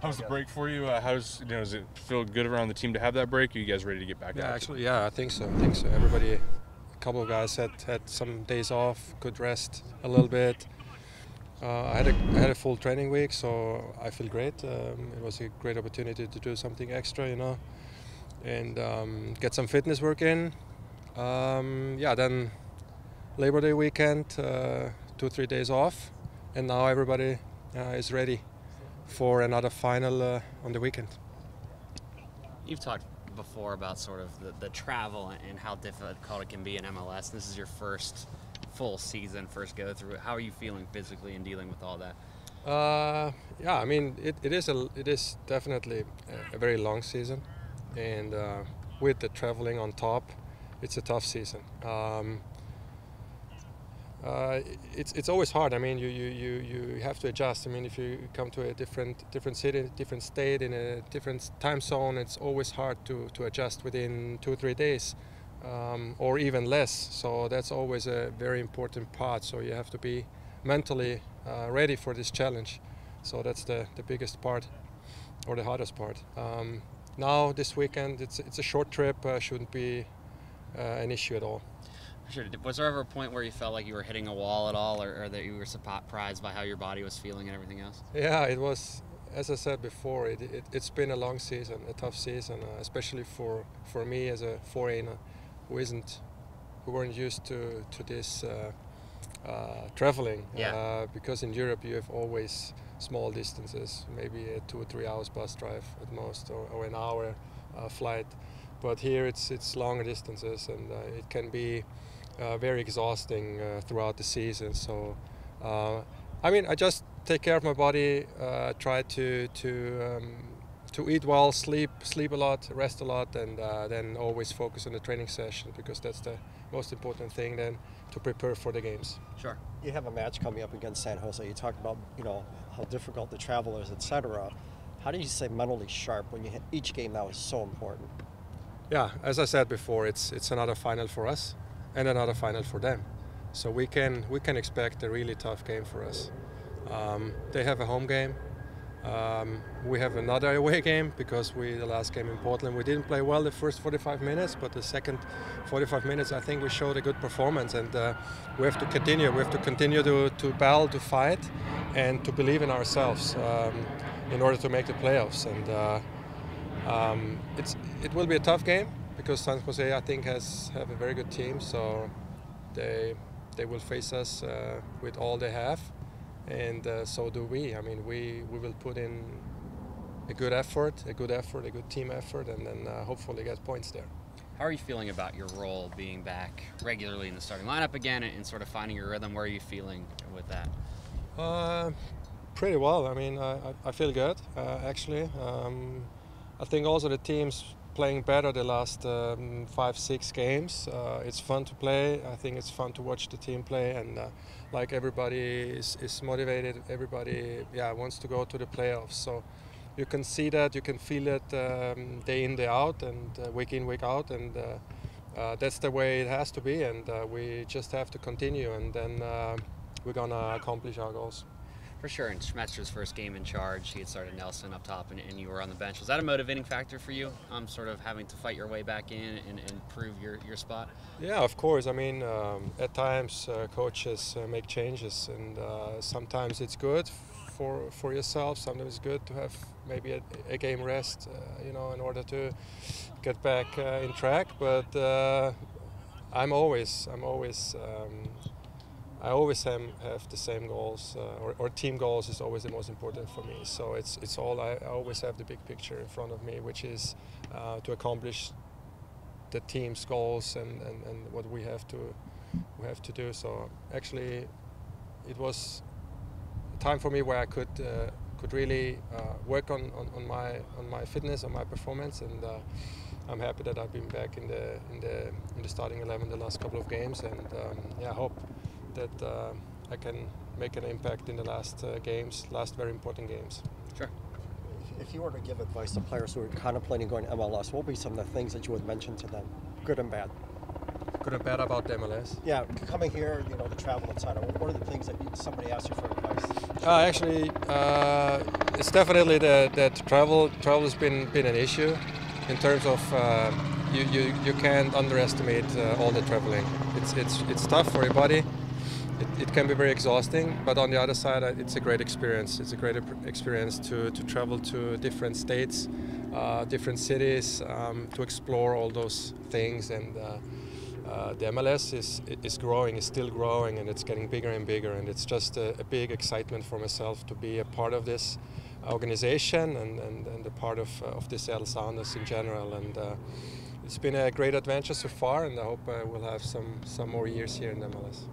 How's the break for you? Does it feel good around the team to have that break? Are you guys ready to get back out? Actually, yeah, I think so. Everybody, a couple of guys had some days off, could rest a little bit. I had a full training week, so I feel great. It was a great opportunity to do something extra, and get some fitness work in. Then Labor Day weekend, 2-3 days off, and now everybody is ready for another final on the weekend. You've talked before about sort of the travel and how difficult it can be in MLS. This is your first full season, first go through. How are you feeling physically and dealing with all that? It is definitely a very long season, and with the traveling on top, it's a tough season. It's always hard. I mean, you have to adjust. I mean, if you come to a different city, different state, in a different time zone, it's always hard to adjust within 2-3 days, or even less. So that's always a very important part. So you have to be mentally ready for this challenge. So that's the biggest part, or the hardest part. Now this weekend, it's a short trip. Shouldn't be an issue at all. Sure. Was there ever a point where you felt like you were hitting a wall at all, or that you were surprised by how your body was feeling and everything else? Yeah, it was. As I said before, it's been a long season, a tough season, especially for me as a foreigner who weren't used to this traveling. Yeah. Because in Europe you have always small distances, maybe a 2 or 3 hours bus drive at most, or an hour flight. But here it's longer distances, and it can be very exhausting throughout the season. So, I just take care of my body, try to eat well, sleep a lot, rest a lot, and then always focus on the training session, because that's the most important thing then to prepare for the games. Sure. You have a match coming up against San Jose. You talked about how difficult the travel is, etc. How do you stay mentally sharp when you hit each game now is so important? Yeah, as I said before, it's another final for us and another final for them. So we can expect a really tough game for us. They have a home game. We have another away game, because the last game in Portland we didn't play well the first 45 minutes, but the second 45 minutes I think we showed a good performance, and we have to continue. We have to continue to battle, to fight, and to believe in ourselves in order to make the playoffs. And it will be a tough game, because San Jose, I think, have a very good team, so they will face us with all they have, and so do we. I mean, we will put in a good team effort, and then hopefully get points there. How are you feeling about your role being back regularly in the starting lineup again and sort of finding your rhythm? Where are you feeling with that? Pretty well. I mean, I feel good, actually. I think also the team's playing better the last 5-6 games. It's fun to play. I think it's fun to watch the team play, and like everybody is motivated. Everybody wants to go to the playoffs. So you can see that, you can feel it day in, day out, and week in, week out, and that's the way it has to be, and we just have to continue, and then we're gonna accomplish our goals. For sure. In Schmetzer's first game in charge, he had started Nelson up top, and you were on the bench. Was that a motivating factor for you, sort of having to fight your way back in and prove your spot? Yeah, of course. I mean, at times coaches make changes, and sometimes it's good for yourself. Sometimes it's good to have maybe a game rest, in order to get back in track. But I always have the same goals, or team goals is always the most important for me. So it's all, I always have the big picture in front of me, which is to accomplish the team's goals and what we have to do. So actually, it was a time for me where I could really work on my fitness, on my performance, and I'm happy that I've been back in the starting 11 the last couple of games, and I hope that I can make an impact in the last very important games. Sure. If you were to give advice to players who are contemplating going to MLS, what would be some of the things that you would mention to them, good and bad? Good and bad about the MLS? Yeah, coming here, the travel, etc. What are the things that somebody asks you for advice? Actually, it's definitely that travel has been an issue in terms of you can't underestimate all the traveling. It's tough for your body. It can be very exhausting, but on the other side, it's a great experience. It's a great experience to travel to different states, different cities, to explore all those things. And the MLS is growing, is still growing, and it's getting bigger and bigger. And it's just a big excitement for myself to be a part of this organization and a part of the Seattle Sounders in general. And it's been a great adventure so far, and I hope we'll have some more years here in the MLS.